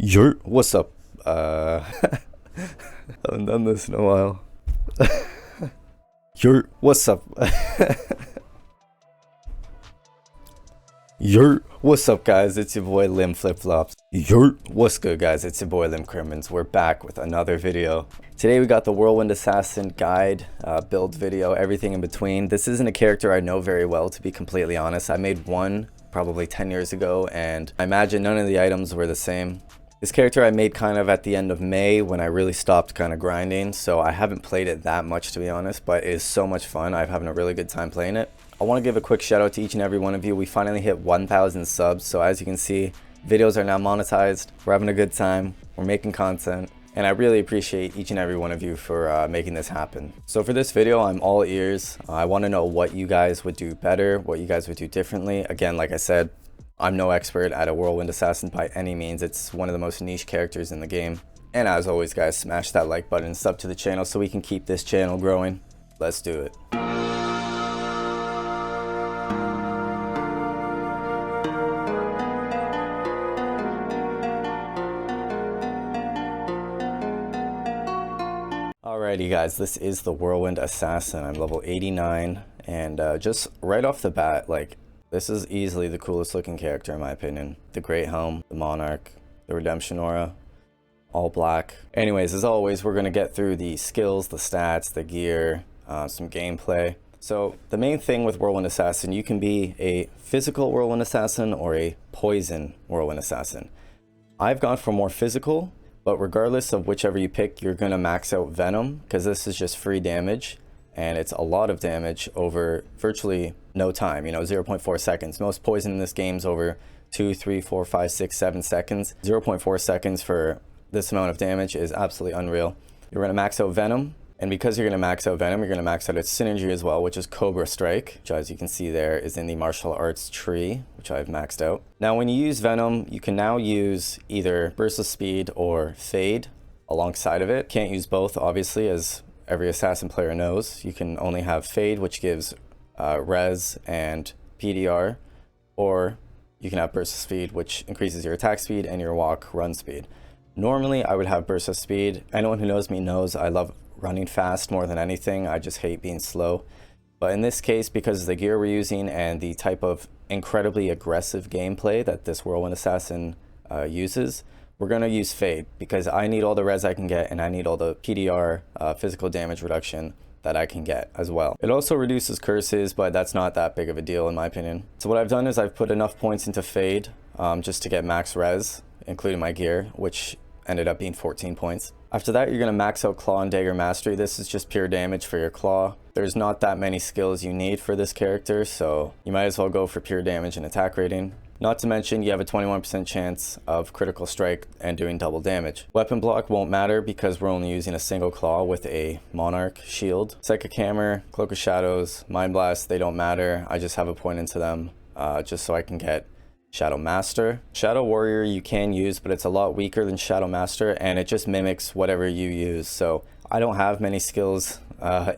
What's up? I haven't done this in a while. What's up? What's up, guys? It's your boy Lim Flip Flops. What's good, guys? It's your boy Lim Crimmins. We're back with another video. Today we got the Whirlwind Assassin guide, build video, everything in between. This isn't a character I know very well, to be completely honest. I made one probably 10 years ago, and I imagine none of the items were the same. This character I made kind of at the end of May when I really stopped kind of grinding, so I haven't played it that much, to be honest, but it is so much fun. I'm having a really good time playing it. I want to give a quick shout out to each and every one of you. We finally hit 1,000 subs, so as you can see, videos are now monetized. We're having a good time. We're making content, and I really appreciate each and every one of you for making this happen. So for this video, I'm all ears. I want to know what you guys would do better, what you guys would do differently. Again, like I said, I'm no expert at a Whirlwind Assassin by any means. It's one of the most niche characters in the game. And as always, guys, smash that like button and sub to the channel so we can keep this channel growing. Let's do it. Alrighty, guys, this is the Whirlwind Assassin. I'm level 89, and just right off the bat, like, this is easily the coolest looking character in my opinion. The Great Helm, the Monarch, the Redemption Aura, all black. Anyways, as always, we're going to get through the skills, the stats, the gear, some gameplay. So the main thing with Whirlwind Assassin, you can be a physical Whirlwind Assassin or a poison Whirlwind Assassin. I've gone for more physical, but regardless of whichever you pick, you're going to max out Venom because this is just free damage. And it's a lot of damage over virtually no time, 0.4 seconds. Most poison in this game is over 2, 3, 4, 5, 6, 7 seconds. 0.4 seconds for this amount of damage is absolutely unreal. You're going to max out Venom, and because you're going to max out Venom, you're going to max out its synergy as well, which is Cobra Strike, which as you can see there is in the martial arts tree, which I've maxed out. Now when you use Venom, you can now use either Burst of Speed or Fade alongside of it. Can't use both, obviously, as every assassin player knows. You can only have Fade, which gives res and PDR, or you can have Burst of Speed, which increases your attack speed and your walk run speed. Normally I would have Burst of Speed. Anyone who knows me knows I love running fast more than anything. I just hate being slow. But in this case, because of the gear we're using and the type of incredibly aggressive gameplay that this Whirlwind Assassin uses, we're going to use Fade because I need all the res I can get and I need all the PDR physical damage reduction that I can get as well. It also reduces curses, but that's not that big of a deal in my opinion. So what I've done is I've put enough points into Fade just to get max res, including my gear, which ended up being 14 points. After that, you're going to max out Claw and Dagger Mastery. This is just pure damage for your Claw. There's not that many skills you need for this character, so you might as well go for pure damage and attack rating. Not to mention, you have a 21% chance of critical strike and doing double damage. Weapon block won't matter because we're only using a single claw with a Monarch shield. Psychic Hammer, Cloak of Shadows, Mind Blast, they don't matter. I just have a point into them just so I can get Shadow Master. Shadow Warrior you can use, but it's a lot weaker than Shadow Master and it just mimics whatever you use. So I don't have many skills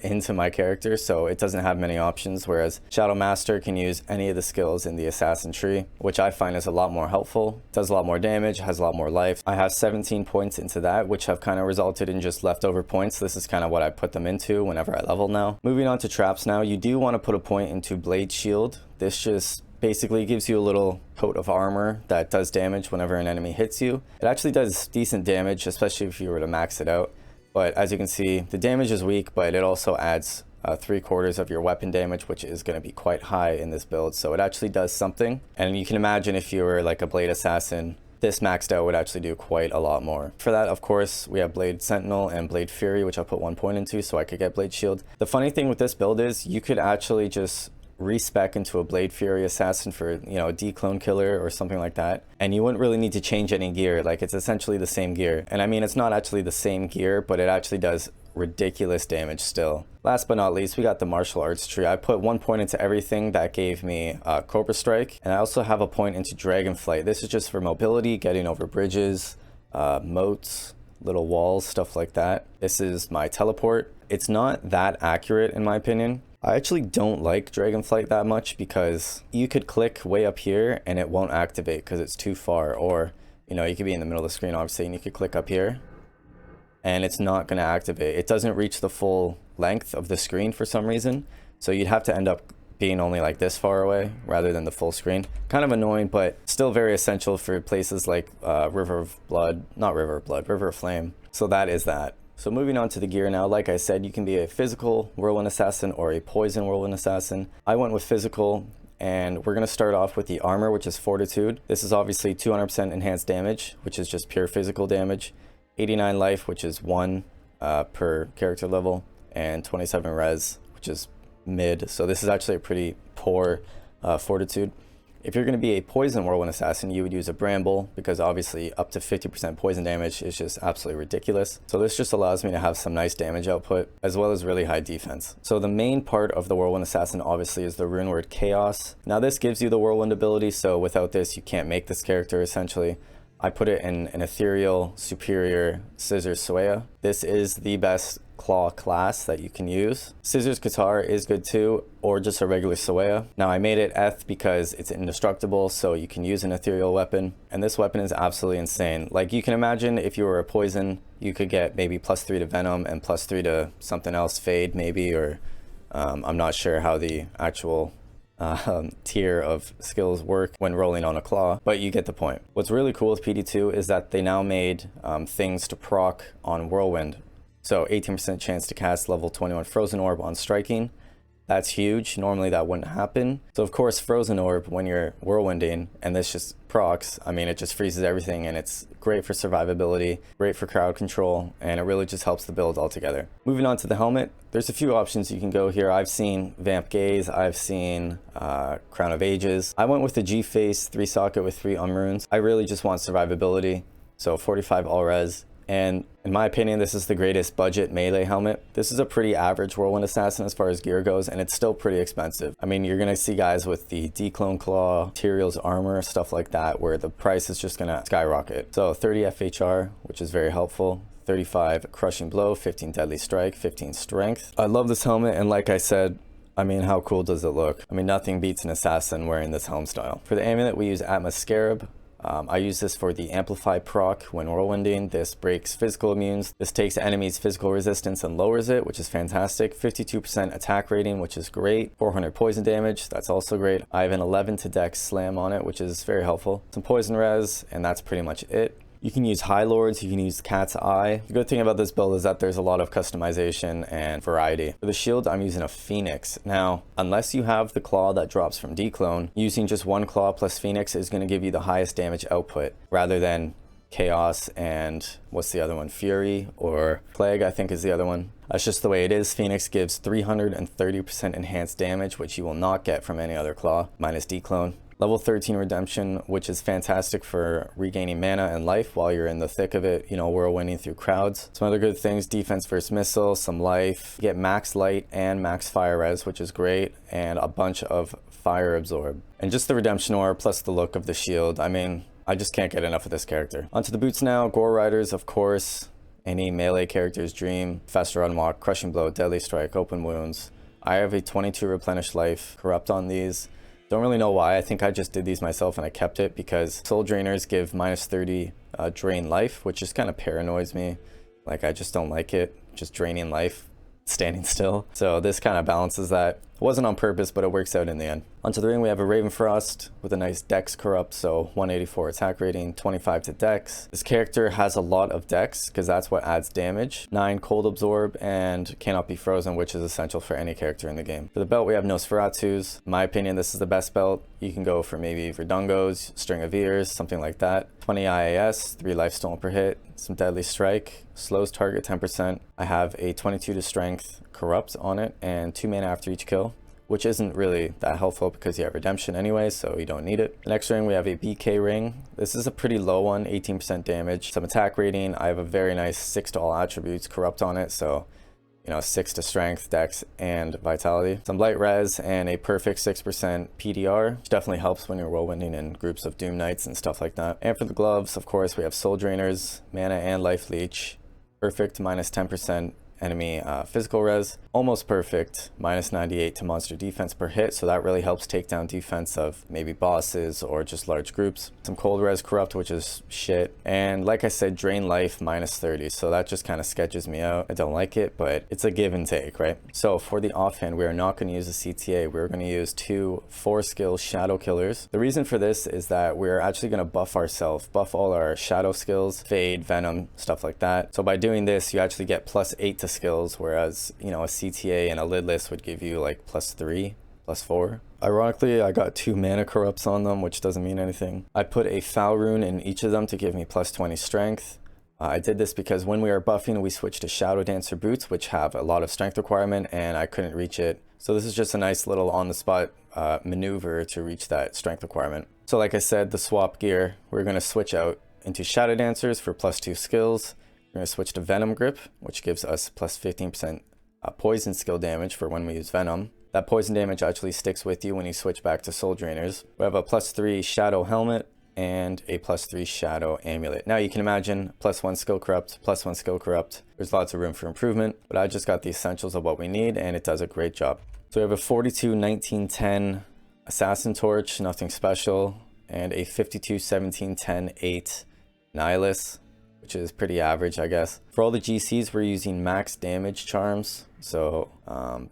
into my character, so it doesn't have many options, whereas Shadow Master can use any of the skills in the assassin tree, which I find is a lot more helpful. Does a lot more damage, has a lot more life. I have 17 points into that, which have kind of resulted in just leftover points. This is kind of what I put them into whenever I level now. Moving on to traps now, you do want to put a point into Blade Shield. This just basically gives you a little coat of armor that does damage whenever an enemy hits you. It actually does decent damage, especially if you were to max it out. But as you can see, the damage is weak, but it also adds 3/4 of your weapon damage, which is going to be quite high in this build. So it actually does something. And you can imagine if you were like a Blade Assassin, this maxed out would actually do quite a lot more. For that, of course, we have Blade Sentinel and Blade Fury, which I'll put 1 point into so I could get Blade Shield. The funny thing with this build is you could actually just respec into a Blade Fury Assassin for, a declone killer or something like that, and you wouldn't really need to change any gear. Like, it's essentially the same gear. And I mean, it's not actually the same gear, but it actually does ridiculous damage still. Last but not least, we got the martial arts tree. I put 1 point into everything that gave me Cobra Strike, and I also have a point into Dragonflight. This is just for mobility, getting over bridges, moats, little walls, stuff like that. This is my teleport. It's not that accurate in my opinion. I actually don't like Dragonflight that much because you could click way up here and it won't activate because it's too far, or You know, you could be in the middle of the screen, obviously, and you could click up here, and it's not going to activate. It doesn't reach the full length of the screen for some reason, so you'd have to end up being only like this far away rather than the full screen. Kind of annoying, but still very essential for places like River of Flame. So that is that. So moving on to the gear now, like I said, you can be a physical Whirlwind Assassin or a poison Whirlwind Assassin. I went with physical, and we're going to start off with the armor, which is Fortitude. This is obviously 200% enhanced damage, which is just pure physical damage. 89 life, which is 1 per character level, and 27 res, which is mid. So this is actually a pretty poor Fortitude. If you're going to be a poison Whirlwind Assassin, you would use a Bramble, because obviously up to 50% poison damage is just absolutely ridiculous. So this just allows me to have some nice damage output, as well as really high defense. So the main part of the Whirlwind Assassin obviously is the runeword Chaos. Now this gives you the Whirlwind ability, so without this you can't make this character essentially. I put it in an ethereal superior Scissors Swaya. This is the best claw class that you can use. Scissors Guitar is good too, or just a regular Swaya. Now I made it Eth because it's indestructible, so you can use an ethereal weapon, and this weapon is absolutely insane. Like, you can imagine if you were a poison, you could get maybe +3 to Venom and +3 to something else, Fade maybe, or I'm not sure how the actual tier of skills work when rolling on a claw, but you get the point. What's really cool with PD2 is that they now made things to proc on Whirlwind. So 18% chance to cast level 21 Frozen Orb on striking. That's huge. Normally that wouldn't happen. So of course, Frozen Orb, when you're whirlwinding and this just procs, I mean, it just freezes everything, and it's great for survivability, great for crowd control, and it really just helps the build altogether. Moving on to the helmet, there's a few options you can go here. I've seen Vamp Gaze, I've seen Crown of Ages. I went with the G-Face 3 socket with 3 runes. I really just want survivability, so 45 all res. And in my opinion, this is the greatest budget melee helmet. This is a pretty average Whirlwind Assassin as far as gear goes, and it's still pretty expensive. I mean, you're gonna see guys with the Declone Claw, Materials Armor, stuff like that, where the price is just gonna skyrocket. So 30 FHR, which is very helpful. 35 Crushing Blow, 15 Deadly Strike, 15 Strength. I love this helmet, and like I said, I mean, how cool does it look? I mean, nothing beats an assassin wearing this helm style. For the amulet, we use Atmos Scarab. I use this for the Amplify proc when whirlwinding. This breaks physical immunes. This takes enemies' physical resistance and lowers it, which is fantastic. 52% attack rating, which is great. 400 poison damage, that's also great. I have an 11 to dex slam on it, which is very helpful. Some poison res, and that's pretty much it. You can use High Lords, you can use Cat's Eye. The good thing about this build is that there's a lot of customization and variety. For the shield, I'm using a Phoenix. Now, unless you have the claw that drops from Declone, using just 1 claw plus Phoenix is going to give you the highest damage output, rather than Chaos and what's the other one? Fury or Plague, I think is the other one. That's just the way it is. Phoenix gives 330% enhanced damage, which you will not get from any other claw, minus Declone. Level 13 Redemption, which is fantastic for regaining mana and life while you're in the thick of it, you know, whirlwinding through crowds. Some other good things, defense versus missile, some life. You get max light and max fire res, which is great, and a bunch of fire absorb. And just the Redemption Ore plus the look of the shield. I mean, I just can't get enough of this character. Onto the boots now. Gore Riders, of course. Any melee character's dream. Faster unwalk, Crushing Blow, Deadly Strike, Open Wounds. I have a 22 Replenish Life, Corrupt on these. Don't really know why. I think I just did these myself and I kept it because Soul Drainers give minus 30 drain life, which just kind of paranoids me. Like, I just don't like it, just draining life, standing still. So this kind of balances that. It wasn't on purpose, but it works out in the end. Onto the ring, we have a Ravenfrost with a nice dex corrupt, so 184 attack rating, 25 to dex. This character has a lot of dex because that's what adds damage. 9 cold absorb and cannot be frozen, which is essential for any character in the game. For the belt, we have Nosferatus. In my opinion, this is the best belt. You can go for maybe Verdungos, String of Ears, something like that. 20 IAS, 3 life stolen per hit, some Deadly Strike, slows target 10%. I have a 22 to strength corrupt on it and 2 mana after each kill, which isn't really that helpful because you have redemption anyway, so you don't need it. The next ring, we have a BK ring. This is a pretty low one, 18% damage, some attack rating. I have a very nice 6 to all attributes corrupt on it, so you know, 6 to strength, dex, and vitality. Some light res and a perfect 6% PDR, which definitely helps when you're whirlwinding in groups of Doom Knights and stuff like that. And for the gloves, of course, we have Soul Drainers, mana and life leech, perfect minus 10%, enemy physical res. Almost perfect, minus 98 to monster defense per hit, so that really helps take down defense of maybe bosses or just large groups. Some cold res corrupt, which is shit. And like I said, drain life minus 30, so that just kind of sketches me out. I don't like it, but it's a give and take, right? So for the offhand, we are not going to use a CTA. We're going to use 2 4-skill shadow killers. The reason for this is that we're actually going to buff ourselves, buff all our shadow skills, fade, venom, stuff like that. So by doing this, you actually get plus 8 to skills, whereas, you know, a CTA and a lidless would give you like plus 3, plus 4. Ironically, I got 2 mana corrupts on them, which doesn't mean anything. I put a foul rune in each of them to give me plus 20 strength. I did this because when we are buffing, we switched to Shadow Dancer boots, which have a lot of strength requirement, and I couldn't reach it. So this is just a nice little on-the-spot maneuver to reach that strength requirement. So like I said, the swap gear, we're going to switch out into Shadow Dancers for plus 2 skills. We're going to switch to Venom Grip, which gives us plus 15% poison skill damage for when we use Venom. That poison damage actually sticks with you when you switch back to Soul Drainers. We have a plus 3 Shadow Helmet and a plus 3 Shadow Amulet. Now you can imagine plus 1 skill corrupt, plus 1 skill corrupt. There's lots of room for improvement, but I just got the essentials of what we need and it does a great job. So we have a 42 19 10 Assassin Torch, nothing special, and a 52 17 10 8 Nihilus, which is pretty average, I guess. For all the GCs, we're using max damage charms, so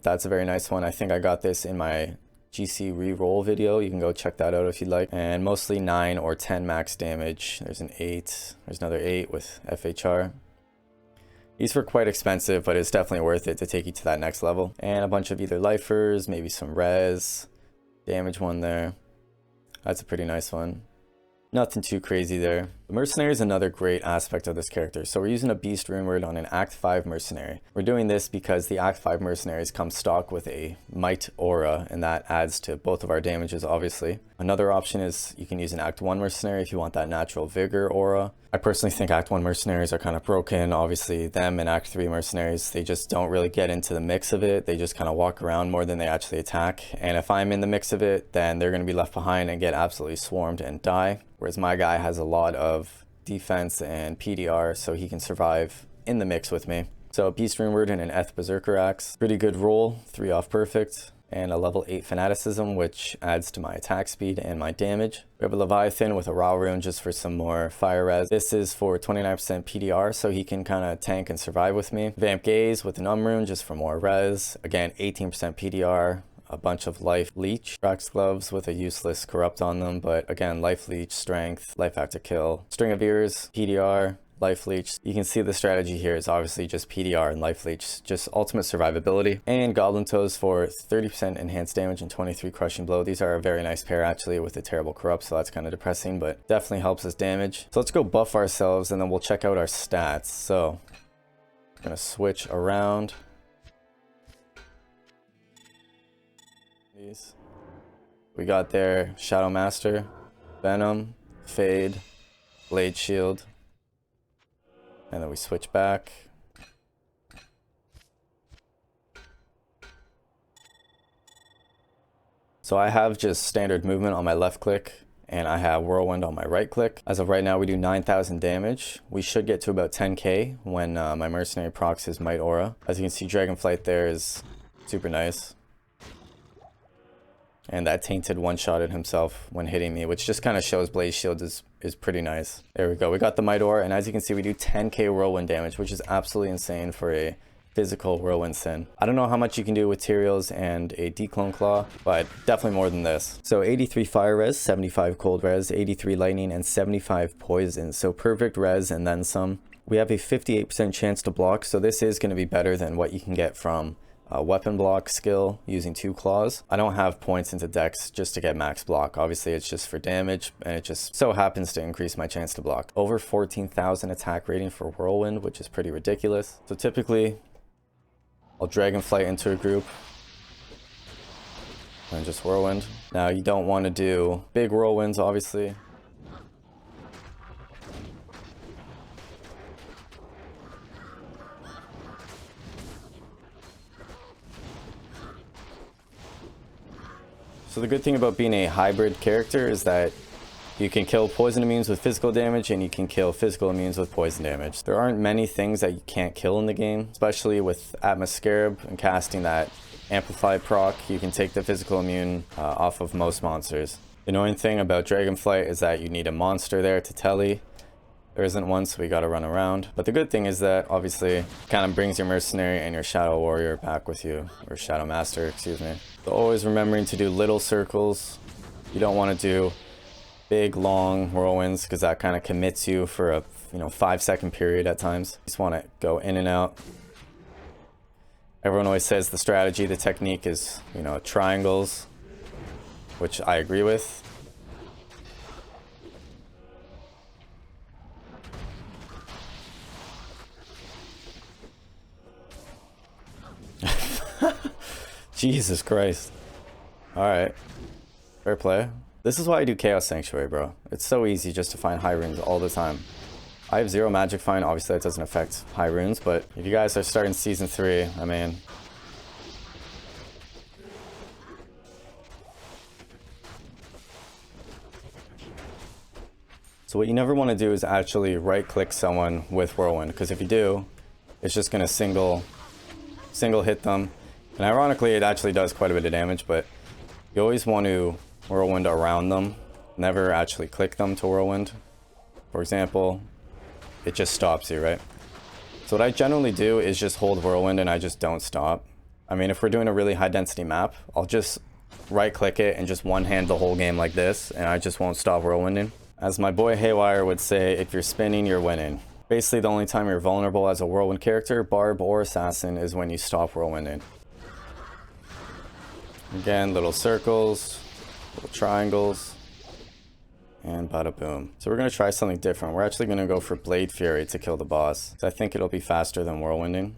that's a very nice one. I think I got this in my GC reroll video. You can go check that out if you'd like. And mostly 9 or 10 max damage. There's an 8. There's another 8 with FHR. These were quite expensive, but it's definitely worth it to take you to that next level. And a bunch of either lifers, maybe some res, damage one there. That's a pretty nice one. Nothing too crazy there. The Mercenary is another great aspect of this character. So we're using a Beast runeword on an Act 5 Mercenary. We're doing this because the Act 5 Mercenaries come stock with a Might aura, and that adds to both of our damages, obviously. Another option is you can use an Act 1 Mercenary if you want that Natural Vigor aura. I personally think Act 1 Mercenaries are kind of broken. Obviously, them and Act 3 Mercenaries, they just don't really get into the mix of it. They just kind of walk around more than they actually attack. And if I'm in the mix of it, then they're going to be left behind and get absolutely swarmed and die. Whereas my guy has a lot of defense and PDR, so he can survive in the mix with me. So Beast runeword and an Eth Berserker Axe. Pretty good roll, 3 off perfect. And a level 8 Fanaticism, which adds to my attack speed and my damage. We have a Leviathan with a Raw rune just for some more fire res. This is for 29% PDR, so he can kind of tank and survive with me. Vamp Gaze with an rune just for more res. Again, 18% PDR. A bunch of life leech. Rax gloves with a useless corrupt on them, but again, life leech, strength, life after kill. String of ears, PDR, life leech. You can see the strategy here is obviously just PDR and life leech, just ultimate survivability. And goblin toes for 30% enhanced damage and 23 crushing blow. These are a very nice pair actually with a terrible corrupt, so that's kind of depressing, but definitely helps us damage. So let's go buff ourselves and then we'll check out our stats. So I'm gonna switch around. We got there Shadow Master, Venom, Fade, Blade Shield, and then we switch back. So I have just standard movement on my left click, and I have Whirlwind on my right click. As of right now, we do 9,000 damage. We should get to about 10k when my Mercenary procs his Might Aura. As you can see, Dragonflight there is super nice. And that Tainted one-shotted himself when hitting me, which just kind of shows Blaze Shield is pretty nice. There we go. We got the Might Aura, and as you can see, we do 10k Whirlwind damage, which is absolutely insane for a physical Whirlwind Sin. I don't know how much you can do with Tyraels and a Declone Claw, but definitely more than this. So 83 Fire Res, 75 Cold Res, 83 Lightning, and 75 Poison. So perfect res and then some. We have a 58% chance to block, so this is going to be better than what you can get from weapon block skill using 2 claws. I don't have points into dex just to get max block. Obviously it's just for damage, and it just so happens to increase my chance to block. Over 14,000 attack rating for Whirlwind, which is pretty ridiculous. So typically I'll Dragonflight into a group and just Whirlwind. Now you don't want to do big Whirlwinds, obviously. So the good thing about being a hybrid character is that You can kill poison immunes with physical damage, and you can kill physical immunes with poison damage. There aren't many things that you can't kill in the game, especially with Atmos Scarab and casting that amplified proc. You can take the physical immune off of most monsters. The annoying thing about Dragonflight is that you need a monster there to telly. There isn't one, so we gotta run around. But the good thing is that obviously it kind of brings your Mercenary and your Shadow Warrior back with you, or Shadow Master, excuse me. So always remembering to do little circles. You don't want to do big long whirlwinds because that kind of commits you for a 5-second period at times. You just want to go in and out. Everyone always says the strategy, the technique is triangles, which I agree with. Jesus Christ. Alright. Fair play. This is why I do Chaos Sanctuary, bro. It's so easy just to find high runes all the time. I have 0 magic find. Obviously, that doesn't affect high runes, but if you guys are starting Season 3, I mean... So what you never want to do is actually right-click someone with Whirlwind, because if you do, it's just going to single hit them. And ironically, it actually does quite a bit of damage, but you always want to Whirlwind around them, never actually click them to Whirlwind. For example, it just stops you, right? So what I generally do is just hold Whirlwind and I just don't stop. I mean, if we're doing a really high density map, I'll just right click it and just one hand the whole game like this, and I just won't stop Whirlwinding. As my boy Haywire would say, if you're spinning, you're winning. Basically, the only time you're vulnerable as a Whirlwind character, Barb or Assassin, is when you stop Whirlwinding. Again, little circles, little triangles, and bada boom. So we're going to try something different. We're actually going to go for Blade Fury to kill the boss. I think it'll be faster than Whirlwinding.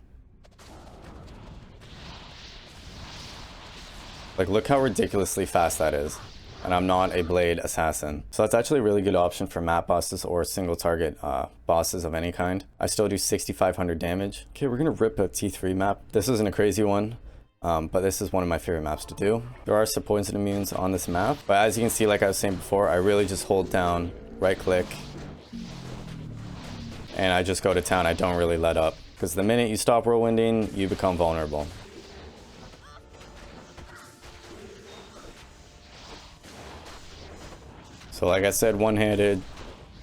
Like, look how ridiculously fast that is. And I'm not a Blade Assassin. So that's actually a really good option for map bosses or single target bosses of any kind. I still do 6,500 damage. Okay, we're going to rip a T3 map. This isn't a crazy one. But this is one of my favorite maps to do. There are some poison immunes on this map, but as you can see, like I was saying before, I really just hold down, right click, and I just go to town. I don't really let up, because the minute you stop whirlwinding, you become vulnerable. So like I said, one-handed,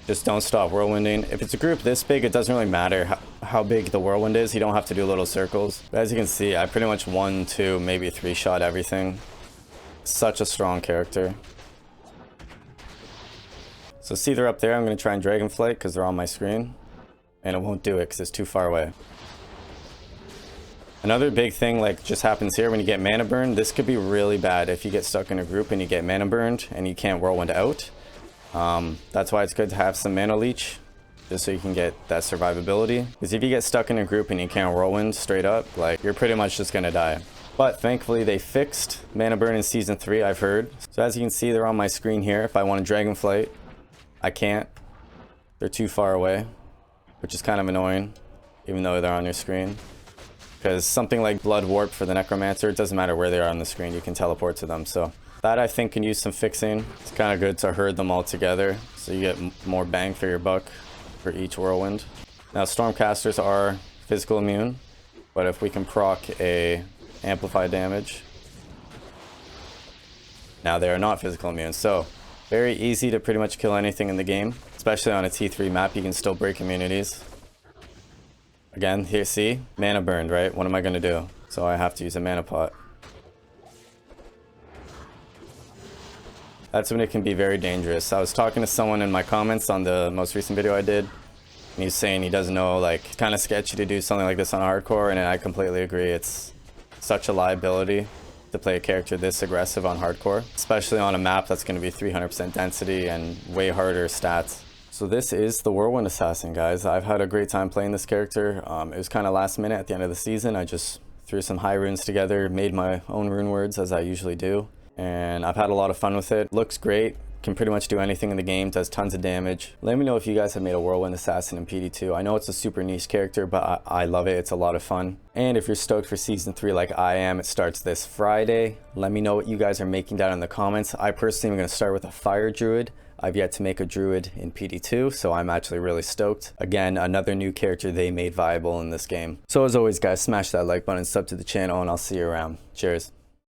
just don't stop whirlwinding. If it's a group this big, it doesn't really matter how big the whirlwind is. You don't have to do little circles. But as you can see, I pretty much 1, 2, maybe 3 shot everything. Such a strong character. So see, they're up there. I'm going to try and Dragonflight because they're on my screen. And it won't do it because it's too far away. Another big thing like just happens here when you get mana burn. This could be really bad if you get stuck in a group and you get mana burned and you can't whirlwind out. That's why it's good to have some mana leech, just so you can get that survivability. Because if you get stuck in a group and you can't whirlwind straight up, like, you're pretty much just gonna die. But thankfully they fixed mana burn in Season 3, I've heard. So as you can see, they're on my screen here. If I want to Dragonflight, I can't. They're too far away, which is kind of annoying, even though they're on your screen. Because something like Blood Warp for the Necromancer, it doesn't matter where they are on the screen, you can teleport to them. So that I think can use some fixing. It's kind of good to herd them all together, so you get more bang for your buck for each whirlwind. Now Stormcasters are physical immune, but if we can proc a amplify damage, now they are not physical immune. So very easy to pretty much kill anything in the game, especially on a T3 map. You can still break immunities. Again, here, see? Mana burned, right? What am I going to do? So I have to use a mana pot. That's when it can be very dangerous. I was talking to someone in my comments on the most recent video I did, and he's saying he doesn't know, like, it's kind of sketchy to do something like this on hardcore, and I completely agree. It's such a liability to play a character this aggressive on hardcore, especially on a map that's going to be 300% density and way harder stats. So this is the Whirlwind Assassin, guys. I've had a great time playing this character. It was kind of last minute at the end of the season. I just threw some high runes together, made my own rune words as I usually do, and I've had a lot of fun with it. Looks great. can pretty much do anything in the game, does tons of damage. Let me know if you guys have made a Whirlwind Assassin in PD2. I know it's a super niche character, but I love it. It's a lot of fun. And if you're stoked for Season 3 like I am, it starts this Friday. Let me know what you guys are making down in the comments. I personally am going to start with a Fire Druid. I've yet to make a Druid in PD2, so I'm actually really stoked. Again, another new character they made viable in this game. So as always, guys, smash that like button, sub to the channel, and I'll see you around. Cheers.